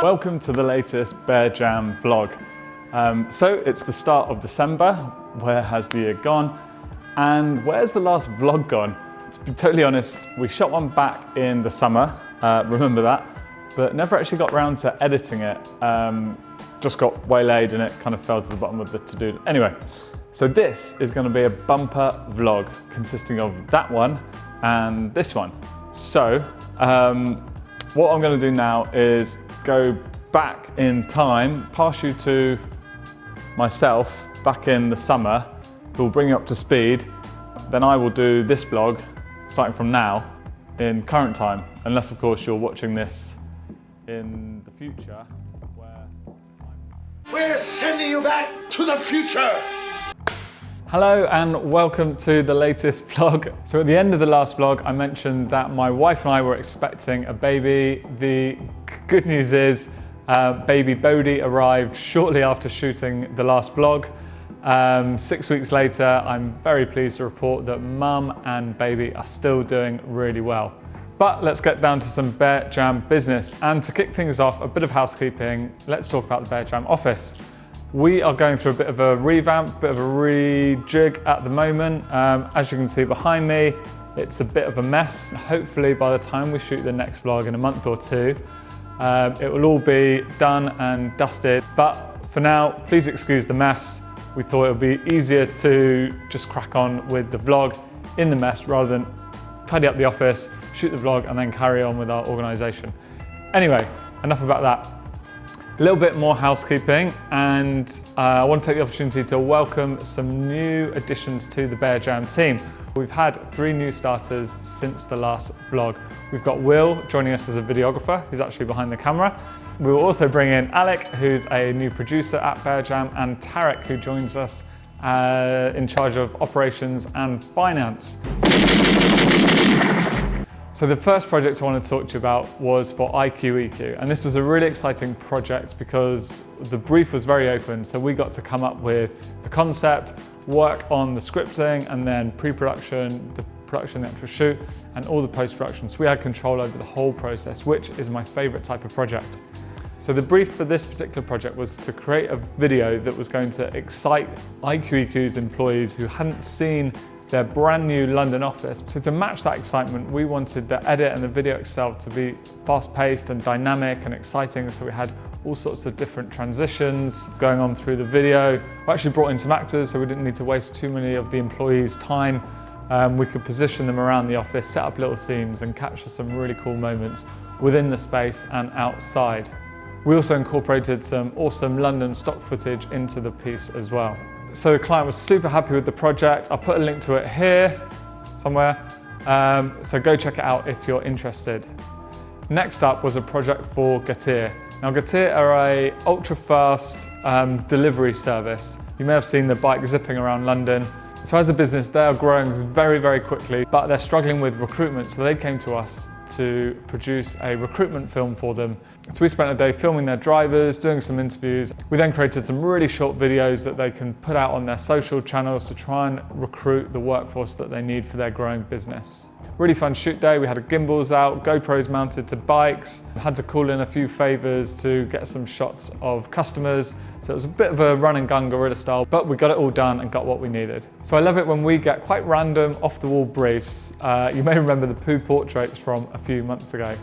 Welcome to the latest Bear Jam vlog. So it's the start of December. Where has the year gone? And where's the last vlog gone? To be totally honest, we shot one back in the summer, remember that, but never actually got around to editing it. Just got waylaid and it kind of fell to the bottom of the to-do. Anyway, so this is going to be a bumper vlog consisting of that one and this one. So what I'm going to do now is go back in time, pass you to myself back in the summer, who will bring you up to speed. Then I will do this vlog starting from now in current time, unless of course you're watching this in the future. We're sending you back to the future! Hello and welcome to the latest vlog. So at the end of the last vlog, I mentioned that my wife and I were expecting a baby. The good news is baby Bodhi arrived shortly after shooting the last vlog. 6 weeks later, I'm very pleased to report that mum and baby are still doing really well. But let's get down to some Bear Jam business. And to kick things off, a bit of housekeeping, let's talk about the Bear Jam office. We are going through a bit of a revamp, bit of a rejig at the moment. As you can see behind me, it's a bit of a mess. Hopefully by the time we shoot the next vlog in a month or two, it will all be done and dusted. But for now, please excuse the mess. We thought it would be easier to just crack on with the vlog in the mess rather than tidy up the office, shoot the vlog and then carry on with our organisation. Anyway, enough about that. A little bit more housekeeping, and I want to take the opportunity to welcome some new additions to the Bear Jam team. We've had 3 new starters since the last vlog. We've got Will joining us as a videographer, who's actually behind the camera. We will also bring in Alec, who's a new producer at Bear Jam, and Tarek, who joins us in charge of operations and finance. So the first project I want to talk to you about was for IQ-EQ, and this was a really exciting project because the brief was very open. So we got to come up with the concept, work on the scripting, and then pre-production, the production, the actual shoot, and all the post-production. So we had control over the whole process, which is my favorite type of project. So the brief for this particular project was to create a video that was going to excite IQ-EQ's employees who hadn't seen their brand new London office. So to match that excitement, we wanted the edit and the video itself to be fast-paced and dynamic and exciting. So we had all sorts of different transitions going on through the video. We actually brought in some actors, so we didn't need to waste too many of the employees' time. We could position them around the office, set up little scenes and capture some really cool moments within the space and outside. We also incorporated some awesome London stock footage into the piece as well. So the client was super happy with the project. I'll put a link to it here somewhere. So go check it out if you're interested. Next up was a project for Getir. Now Getir are a ultra-fast delivery service. You may have seen the bike zipping around London. So as a business, they are growing very, very quickly, but they're struggling with recruitment. So they came to us to produce a recruitment film for them. So we spent a day filming their drivers, doing some interviews. We then created some really short videos that they can put out on their social channels to try and recruit the workforce that they need for their growing business. Really fun shoot day. We had gimbals out, GoPros mounted to bikes. Had to call in a few favors to get some shots of customers. So it was a bit of a run and gun guerrilla style, but we got it all done and got what we needed. So I love it when we get quite random off the wall briefs. You may remember the poo portraits from a few months ago.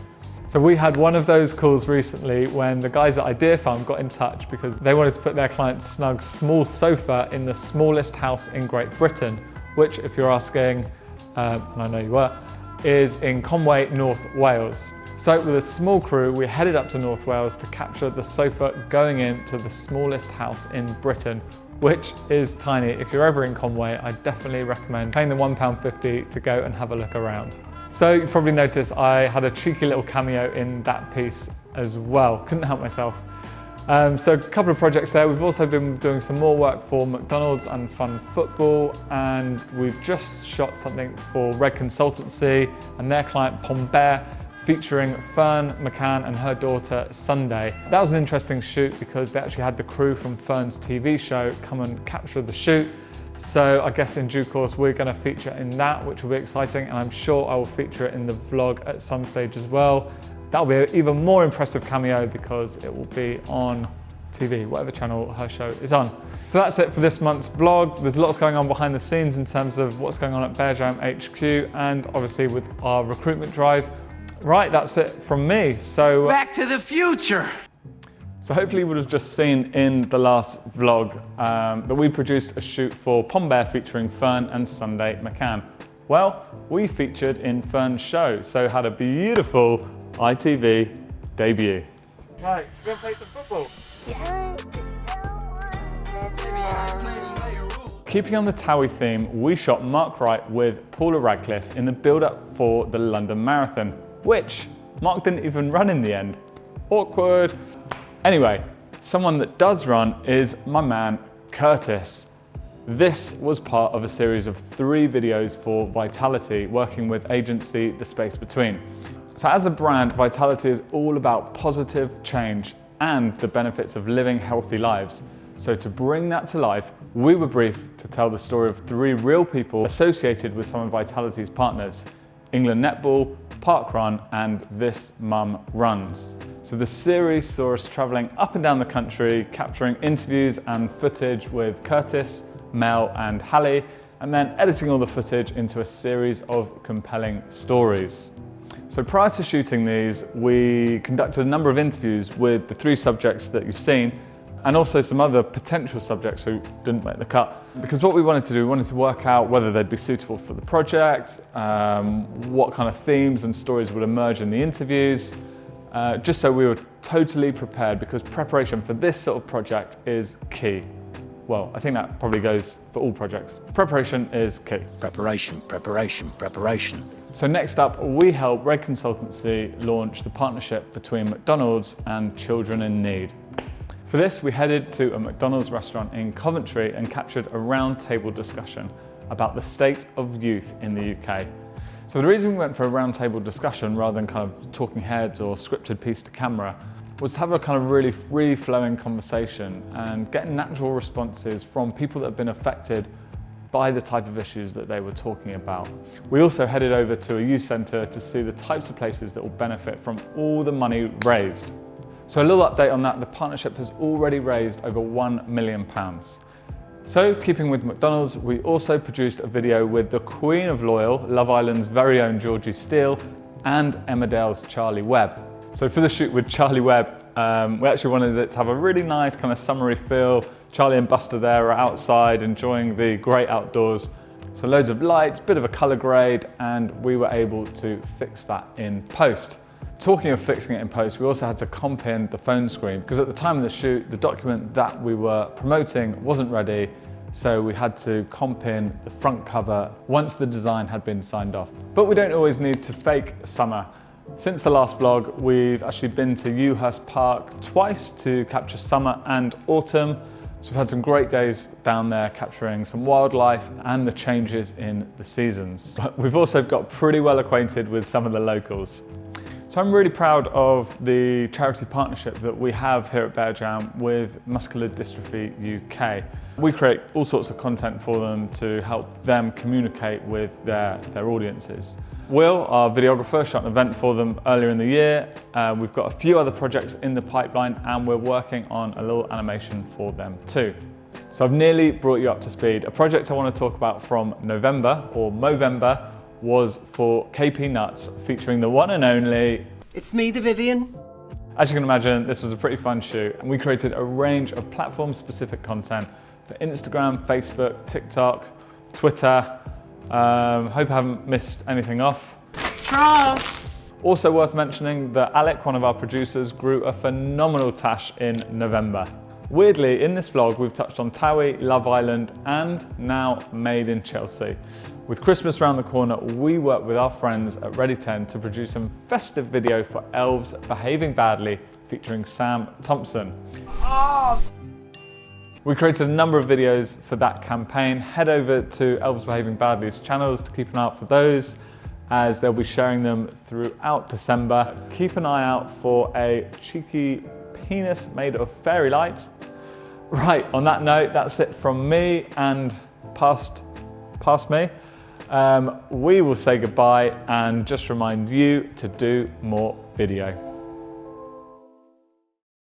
So we had one of those calls recently when the guys at Idea Farm got in touch because they wanted to put their client's snug small sofa in the smallest house in Great Britain, which, if you're asking, and I know you were, is in Conway, North Wales. So with a small crew, we headed up to North Wales to capture the sofa going into the smallest house in Britain, which is tiny. If you're ever in Conway, I definitely recommend paying the £1.50 to go and have a look around. So you probably noticed I had a cheeky little cameo in that piece as well. Couldn't help myself. So a couple of projects there. We've also been doing some more work for McDonald's and Fun Football, and we've just shot something for Red Consultancy and their client Pombear, featuring Fern McCann and her daughter Sunday. That was an interesting shoot because they actually had the crew from Fern's TV show come and capture the shoot. So I guess in due course we're going to feature in that, which will be exciting, and I'm sure I will feature it in the vlog at some stage as well. That'll be an even more impressive cameo because it will be on TV, whatever channel her show is on. So that's it for this month's vlog. There's lots going on behind the scenes in terms of what's going on at Bear Jam HQ and obviously with our recruitment drive. Right, that's it from me. So Back to the Future. So hopefully you would have just seen in the last vlog that we produced a shoot for Pom Bear featuring Fern and Sunday McCann. Well, we featured in Fern's show, so had a beautiful ITV debut. Right, do you want to play some football? Keeping on the Towie theme, we shot Mark Wright with Paula Radcliffe in the build-up for the London Marathon, which Mark didn't even run in the end. Awkward. Anyway, someone that does run is my man, Curtis. This was part of a series of 3 videos for Vitality, working with agency The Space Between. So as a brand, Vitality is all about positive change and the benefits of living healthy lives. So to bring that to life, we were briefed to tell the story of 3 real people associated with some of Vitality's partners, England Netball, Parkrun, and This Mum Runs. So the series saw us traveling up and down the country, capturing interviews and footage with Curtis, Mel and Hallie, and then editing all the footage into a series of compelling stories. So prior to shooting these, we conducted a number of interviews with the 3 subjects that you've seen, and also some other potential subjects who didn't make the cut. Because what we wanted to do, we wanted to work out whether they'd be suitable for the project, what kind of themes and stories would emerge in the interviews, just so we were totally prepared, because preparation for this sort of project is key. Well, I think that probably goes for all projects. Preparation is key. Preparation, preparation, preparation. So next up, we helped Red Consultancy launch the partnership between McDonald's and Children in Need. For this, we headed to a McDonald's restaurant in Coventry and captured a roundtable discussion about the state of youth in the UK. So the reason we went for a roundtable discussion rather than kind of talking heads or scripted piece to camera was to have a kind of really free-flowing conversation and get natural responses from people that have been affected by the type of issues that they were talking about. We also headed over to a youth centre to see the types of places that will benefit from all the money raised. So a little update on that, the partnership has already raised over £1 million. So keeping with McDonald's, we also produced a video with the Queen of Loyal, Love Island's very own Georgie Steele, and Emmerdale's Charlie Webb. So for the shoot with Charlie Webb, we actually wanted it to have a really nice kind of summery feel. Charlie and Buster there are outside enjoying the great outdoors. So loads of lights, bit of a colour grade, and we were able to fix that in post. Talking of fixing it in post, we also had to comp in the phone screen because at the time of the shoot, the document that we were promoting wasn't ready. So we had to comp in the front cover once the design had been signed off. But we don't always need to fake summer. Since the last vlog, we've actually been to Ewhurst Park twice to capture summer and autumn. So we've had some great days down there capturing some wildlife and the changes in the seasons. But we've also got pretty well acquainted with some of the locals. So I'm really proud of the charity partnership that we have here at Bear Jam with Muscular Dystrophy UK. We create all sorts of content for them to help them communicate with their audiences. Will, our videographer, shot an event for them earlier in the year. We've got a few other projects in the pipeline and we're working on a little animation for them too. So I've nearly brought you up to speed. A project I want to talk about from November, or Movember, was for KP Nuts, featuring the one and only... It's me, the Vivian. As you can imagine, this was a pretty fun shoot, and we created a range of platform-specific content for Instagram, Facebook, TikTok, Twitter. Hope I haven't missed anything off. Try. Also worth mentioning that Alec, one of our producers, grew a phenomenal tash in November. Weirdly, in this vlog, we've touched on Towie, Love Island, and now Made in Chelsea. With Christmas around the corner, we worked with our friends at Ready 10 to produce some festive video for Elves Behaving Badly, featuring Sam Thompson. We created a number of videos for that campaign. Head over to Elves Behaving Badly's channels to keep an eye out for those, as they'll be sharing them throughout December. Keep an eye out for a cheeky penis made of fairy lights. Right, on that note, that's it from me and past me. We will say goodbye and just remind you to do more video.